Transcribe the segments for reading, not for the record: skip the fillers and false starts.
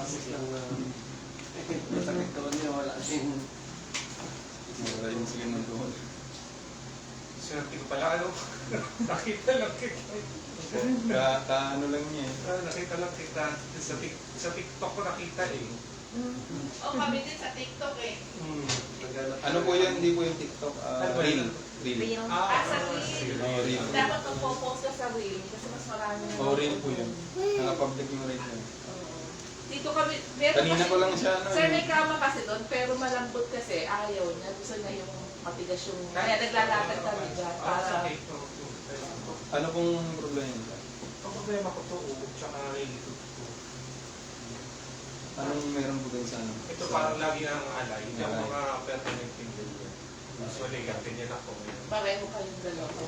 Basic lang na masakit doon niya, wala din. Wala yung sige ng doon. Swerte ko pala, ano? Nakita lang kita. Ano lang niya eh. Nakita lang kita. Sa TikTok ko nakita eh. Oh, kami din sa TikTok eh. Ano po yun? Hindi po yung TikTok. Reel. Reel. Sa reel. Oh, reel. Dapat kung post ka sa reel kasi mas marami na. Oh, reel po yun. Naka-public yung reel yun. Dito kami, meron Kanina kasi, ko lang siya, ano, sir, yung- may kama kasi doon, pero malambot kasi, ayaw niya. Gusto niya yung matigas yung, kaya naglalakad kami dyan Sa para, TikTok. Ano pong problema yun? Ang problema ko to, tsaka related to. Anong meron po dun sa ano? Ito parang lagi na ang alay. Hindi ako Alay. mga permanent finger. Usually, ganyan ako. pareho kayong dalawa.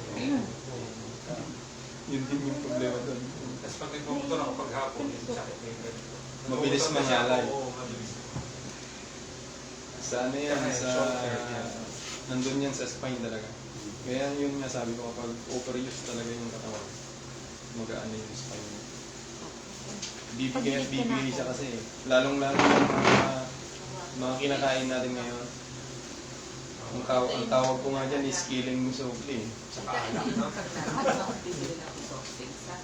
Yun din yung problema dun. Tapos pag nagmumotor ako paghapon, yung sakit na yung ganito. Mabilis Nagmumotor kasi mangalay. ako, Oo, mabilis. Sa ano yan? Kaya, Sa... shoulder yan. Nandun yan sa spine talaga. Kaya yun nga sabi ko kapag overuse talaga yung katawan, mag-aano yung spine. Bibigay at bibigay siya kasi eh. Lalong-lalo yung mga kinakain natin ngayon. Ang tawag ko nga dyan is killing muscle eh. Tsaka alak, no? Bibili na ako soft drinks, ha?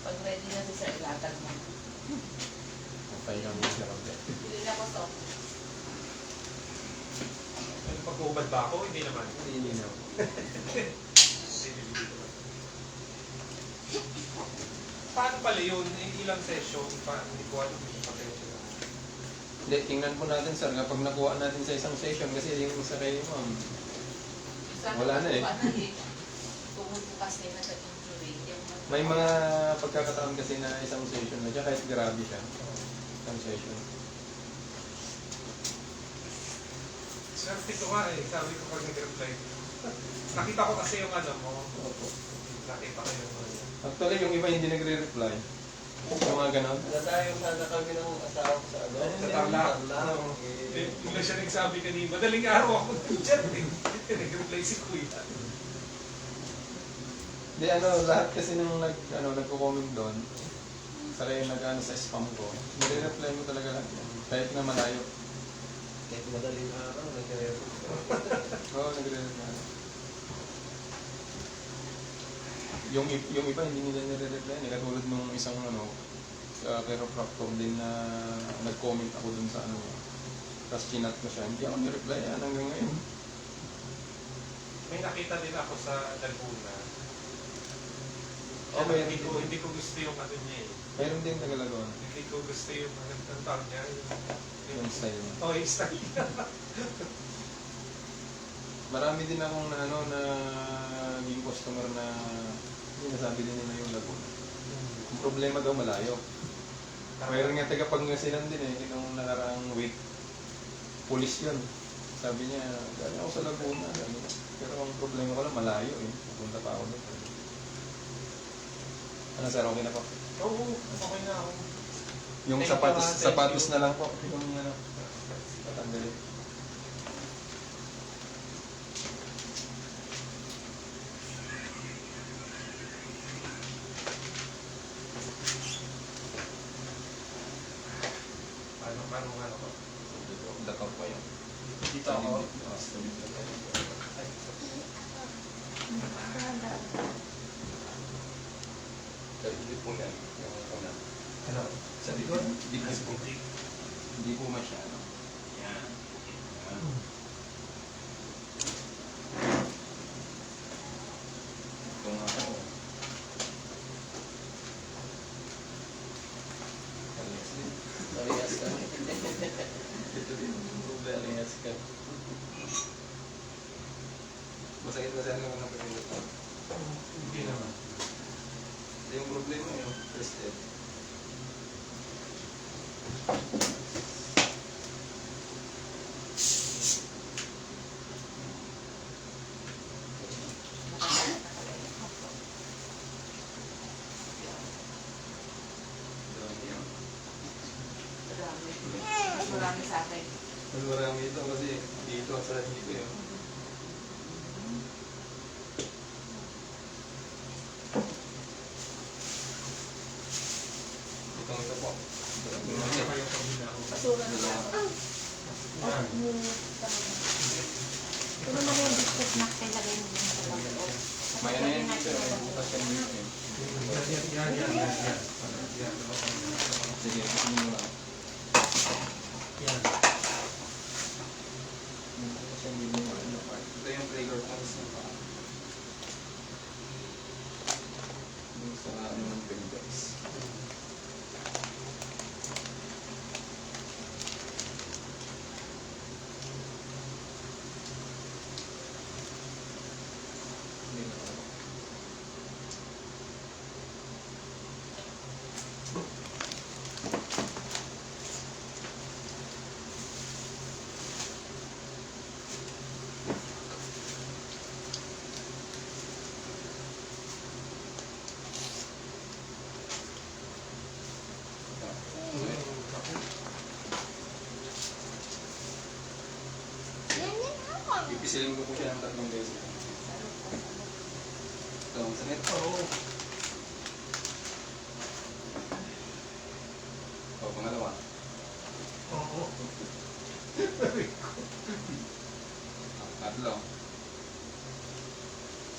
Pag ready na si sir, ilatag mo. Okay lang yung siya kasi. Bibili na ako soft drinks. Pag-ubad ba ako? Hindi naman. Hindi na. Paano pala yun? Ilang session? Hindi ko alam yung potential. Hindi, tingnan po natin sir, kapag nakuha natin sa isang session, kasi yung sa kayo ma'am, wala na eh. Tumutukas nila sa injury. May mga pagkakataon kasi na isang session na siya, kahit grabe siya. Isang session. Swerte ko nga eh. Sabi ko pag nag-reply. Nakita ko kasi yung ano mo. Opo. Nakita ko yung ano. Actually, yung iba hindi nagre-reply. Yung mga ganon. Nadayong sana kami ng asawa ko sa ano. Sa Tarlac. Bigla siya nagsabi kanina, madaling araw ako nag-chat eh. Nag-reply si Kuya. Di ano, lahat kasi nung nagko-comment doon, sa kayo nag-ano sa spam ko, nire-reply mo talaga lahat yan. Kahit na malayo. Kahit madaling araw, Oo, nagre-reply. Yung iba hindi nila nire-reply. Katulad nung isang sa chiropractor din na nag-comment ako dun sa ano. Tapos chinat ko siya, hindi ako nire-reply hanggang ngayon. May nakita din ako sa Laguna. Okay. Hindi ko gusto yung ano niya eh. Mayroon din Tagalagawa. Hindi ko gusto yung ang tawag niya. Yung style niya. Oh, yung style niya. Marami din akong na naging customer na sinasabi din nila yung Laguna. Ang problema daw malayo. Mayroon nga taga-Pangasinan din eh, nung nakaraang week. Pulis yun. Sabi niya, galing ako sa Laguna. Pero ang problema ko lang malayo eh. Pupunta pa ako doon. Ano sir, okay na po? Oo, okay na ako. Yung Thank you, thank sapatos you. na lang po. Yung tatanggalin. Paano ko? Dakaw pa yun. Dito ako. Sa likod po yan. Yung una. Ano? Sa likod? Likod po. Hindi po masyado. Yan. Yan. Ito nga po. Alias din. Parehas kami. Ito din. Alias ka. Masakit na saan naman ang pagkakas mo? Hindi naman. Yung problema yung first step. Mas marami sa akin. Mas marami ito kasi dito sa dito yun. Ito po po. Sa kayong pamilya ko. Basura na lang. Yan. Pero naman yung biscuit na kailangan mo yung sa loob. May ano yan dito, bukas yan dito. Yan. Sige, gusto mo lang. Yan. Bukas yan dito yung ano part. Ito yung trigger points niya pa. Yung sa ano ng pelvis. Pipisilin ko po siya ng 3 beses. Ito, ang sakit. Oo. O, pangalawa. Oo. Tatlo.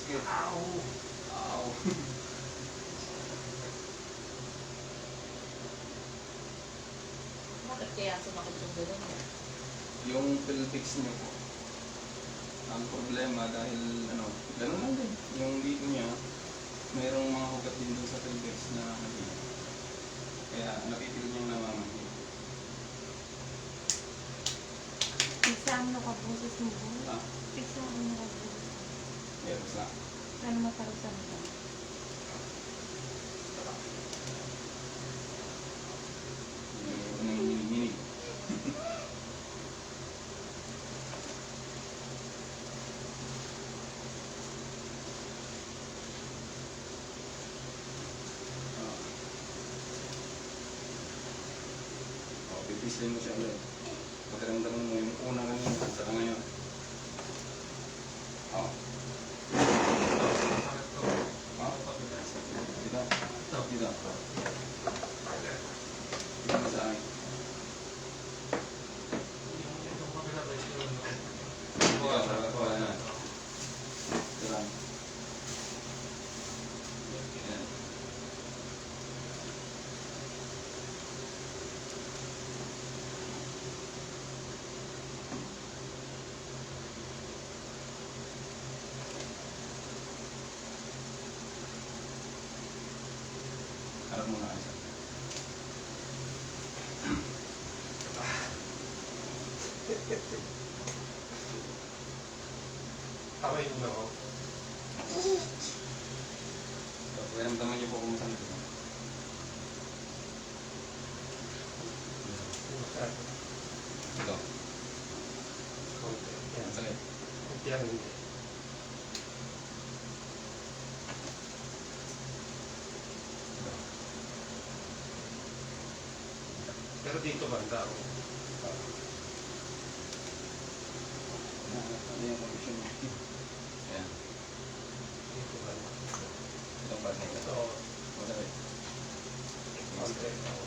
Sige. Ow. Ow. Bakit kaya sumakit yung gano'n? Yung pelvics niyo po. Ang problema dahil ano, gano'n lang din. Yung dito niya, mayroong mga hugat din doon sa pelvics na naging. Kaya napipil niyang namamagin. Isa ang nakabusos mo. Ah, Isa ang nakabusos. meron sa. Ano matarusan mo? Yung nanginginig. Pipislin mo siya ulit. Pagkaramdaman mo yung una kanina, saka ngayon. Oo. Dito. Dito. Dito sa akin. Wala na. Dito lang. Ayan. Harap mo na isa. Kamay mo na ako. Pakiramdaman niyo po kung saan ito. Ito. Konti. Yan. Ang sakit. Yan, hindi. Ito. Pero dito banda ako. Ano yung condition mo? Ayan. Dito banda. Itong part na ito. Ito, Masakit. konti ako.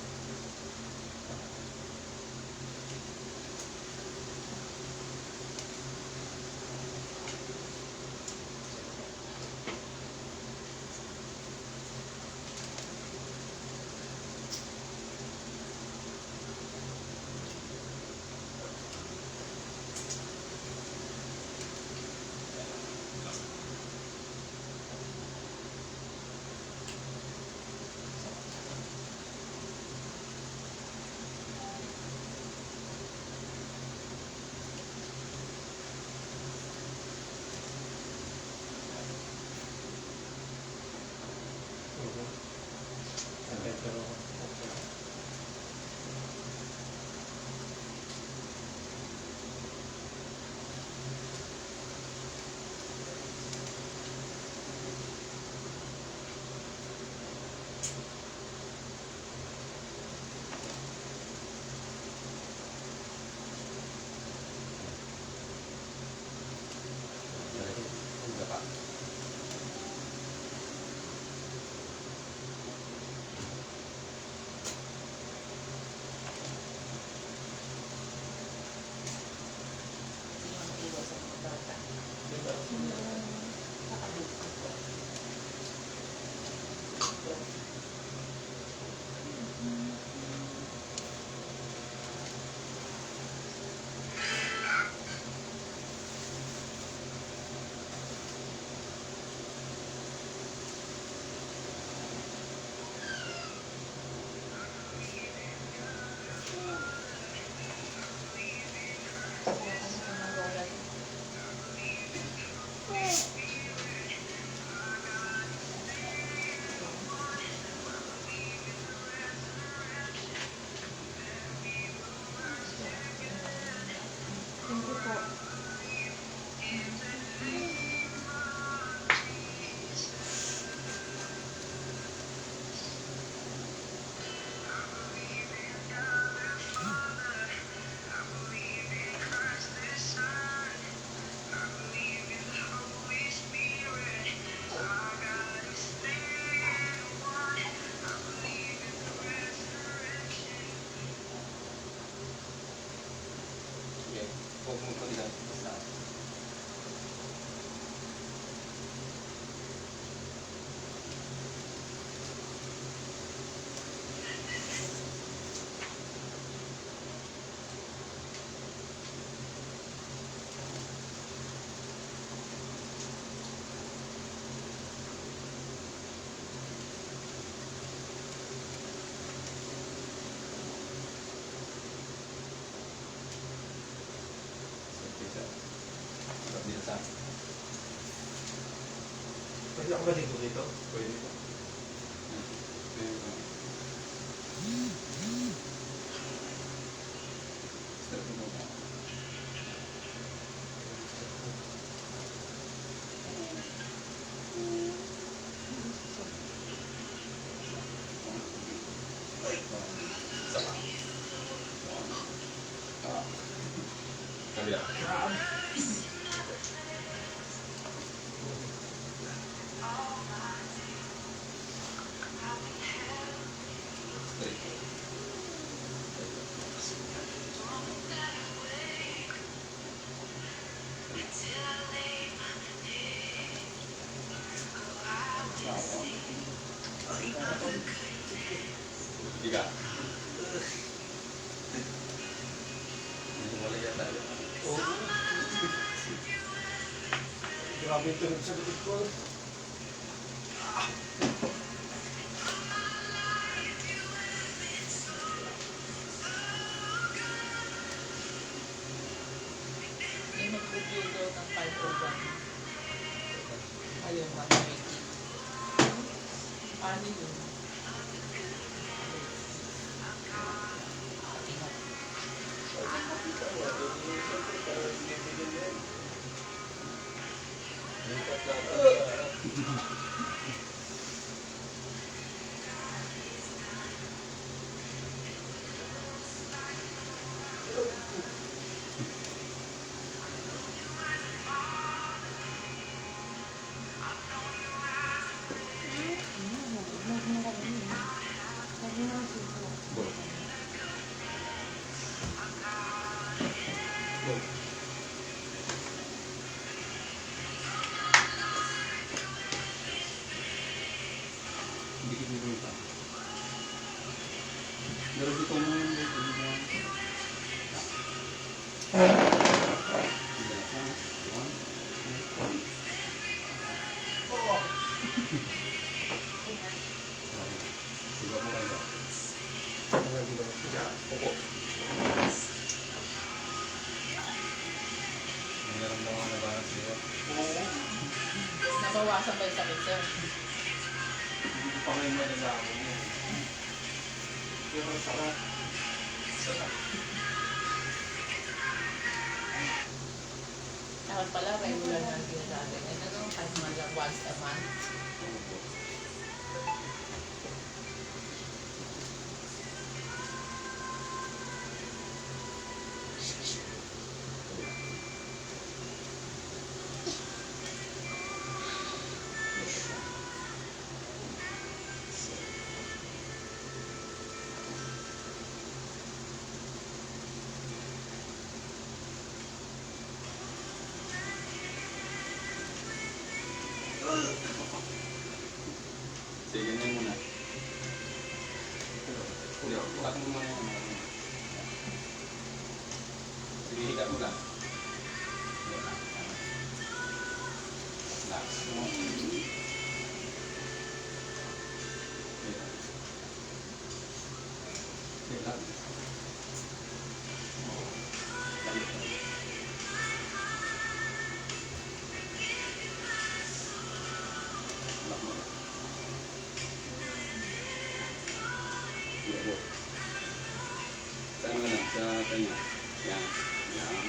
Huwag mo ito ilan. Basta. Pwede ako maligo dito? Pwede po. Kabila. Tiga. Wala yata yun. Oo. Grabe yung tunog sa likod ko. May mag-review daw ng 501. Ayun, 120. Ano yun? Hindi kita dito pa. Meron dito mo yung Nabawasan ba yung sakit, sir? Hindi pa kayo malalaman mo. Pero sarap. Dapat pala, regular na ang ginagamit. Ito nung kahit man lang once a month. sige, ganyan muna. Hindi, bukat mo muna yung sige, higa mo lang. Relax mo. Relax. Saan mo lang? Sa kanya. Yan. Yan.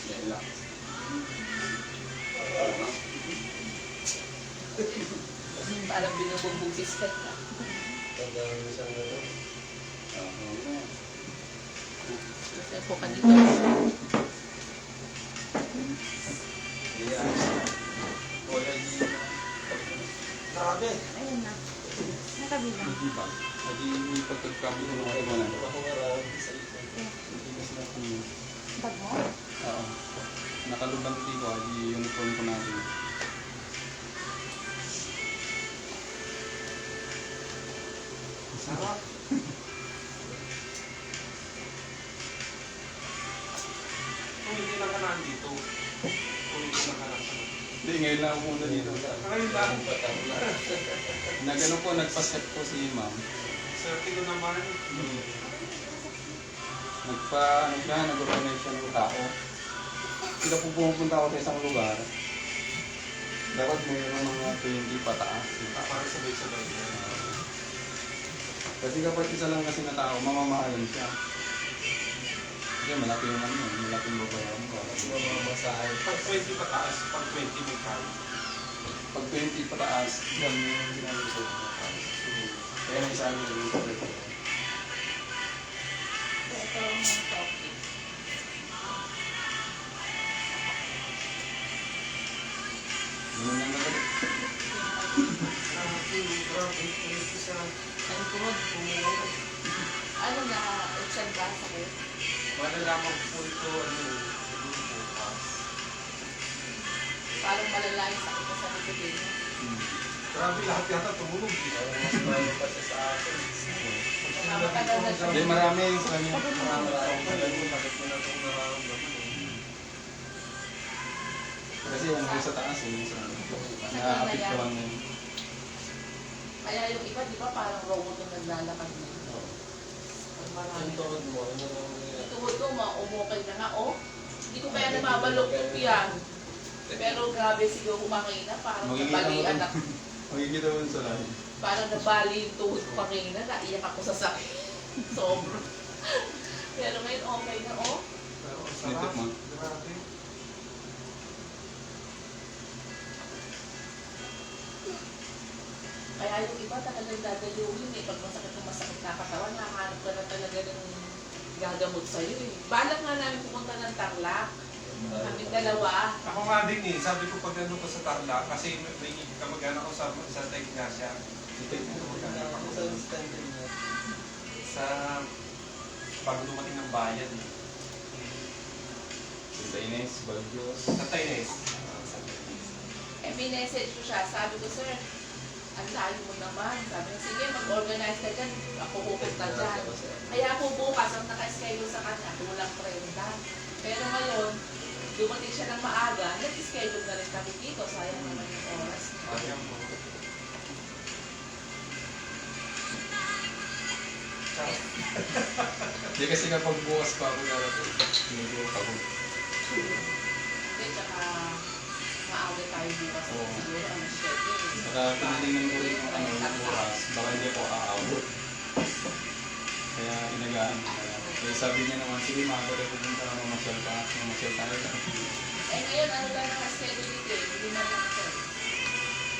Yan lang. Parang binubugbog si Scott na. Pagdang isang ano. Kasi po kanito. Yan. Wala di. Grabe. Ayun na. Nakabilang. Hindi ba? Lagi may pagkagkabit ng mga iba na. Ako nga sa likod. Bag mo? nakalubang dito, i-uniform ko natin. Sarap. Kung hindi lang ka nandito, kung hindi lang ka nandito. Hindi, ngayon lang ako muna dito. Ngayon lang. Nag-ano po, nagpa-step po si ma'am. Swerte ko naman. Ano siya, nag-organize siya ng tao. Sila po pumupunta ako sa isang lugar. Dapat mayroon mga 20 pataas. Para sabay-sabay. Kasi kapag isa lang kasi na tao, mamamahalan siya. Kasi malaki yung ano, malaking babayaran ko. Mamamasahe. Pag 20 pataas, pag 20 may kaya. Pag 20 pataas, yan yung sinabi ko. Kaya may sabi ko yung So, ito ang topic. Ganun lang naman. Ang tuhod, pumulog. Ano na, exam ba sa kayo? Malalaman po ito, siguro bukas. Parang malalaking sakit na sa likod din. Grabe lahat yata tumulog. Mas marami pa siya sa akin. Matagal na siya. Hindi, marami yung sa kanya. Marami akong magaling. Bakit mo na itong nararamdaman? Kasi yung sa taas, yung sa naapektuhan na yun. Kaya yung iba, di ba, parang robot yung naglalakad na. Pag marami. Ang tuhod mo, ano nang Yung tuhod ko, umukay na nga, oh. Hindi ko kaya nababaluktot yan. Pero grabe siguro kumakina, parang nabalian ako. Magkikita mo sa lahat. Parang nabali yung tuhod ko kanina, naiyak ako sa sakit. Sobra. Pero ngayon okay na, oh. Pero ang Nitik sarap. mo. Grabe. Kaya yung iba talagang dadayuhin eh. Pag masakit na katawan, nakahanap ka na talaga ng gagamot sa'yo eh. Balak nga namin pumunta ng Tarlac. Kaming dalawa. Ako nga din eh, sabi ko pag ano ko sa Tarlac, kasi may kamag-anak ko sa Ignacia. Kamag-anak ako sa standard niya. sa bago dumating ng bayan. Sa Ines, Bagyos. Sa Taines. Eh, minessage ko siya. Sabi ko, sir, ang layo mo naman. Sabi niya, sige, mag-organize ka dyan. Ako pupunta dyan. Kaya ako bukas, ang naka-schedule sa kanya, kulang 30. Pero ngayon, dumating siya ng maaga, nag-schedule na rin kami dito. Sayang naman yung oras niya. Ayan po. Hindi kasi kapag bukas pa ako darating, siniguro pa ako. Hindi, tsaka maaga tayo bukas. Oo. Siguro, ang schedule. Saka tinitingnan ko rin yung ano, yung bukas, baka hindi ako aabot. Kaya inagaan ko na lang. Kaya sabi niya naman, sige maaga rin pupunta ka, mamasyal pa, mamasyal tayo. Eh ngayon, ano lang naka-schedule dito eh. Hindi na lang sir.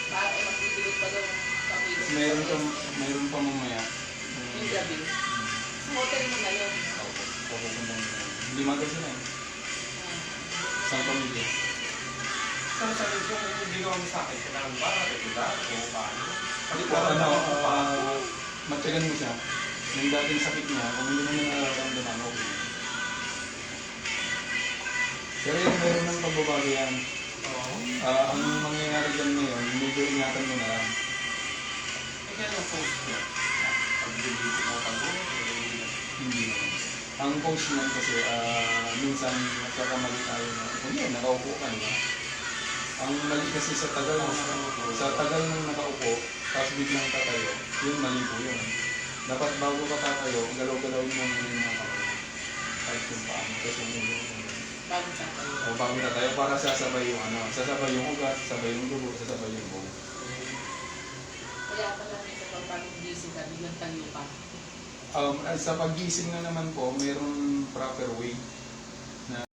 Para eh, magbibilit pa daw ng pamilya. Tapos mayroon pa mamaya. Yung gabi. Sa hotel mo na yun. Pupunta mo. Hindi magal sila eh. Isang pamilya. Pero sabi ko, kung hindi naman sa akin, kailangan ba? Regular? O paano? Hindi po, matyagan mo siya. Yung dating sakit niya, kung hindi mo na nararamdaman, okay. Pero yung meron ng pagbabago yan. Oo. Ang mangyayari dyan ngayon, medyo ingatan mo na lang. Eh, kaya yung post niya. Pag-delete mo pag-go. Hindi naman. Ang post niyan kasi, minsan nagkakamali tayo na, yun, nakaupo ka, di ba? Ang mali kasi sa tagal ng nakaupo, tapos biglang tatayo, yun mali po yun. Dapat bago ka tatayo, galaw-galawin mo muna yung mga kamay. Kahit yung paa mo, tapos yung ulo mo. Bago sa kayo. O bago tatayo, para sasabay yung ano, sasabay yung ugat, sasabay yung dugo, sasabay yung buong. Kaya pala may sa pagpagong gising ka, biglang tayo pa. Sa paggising na naman po, mayroong proper way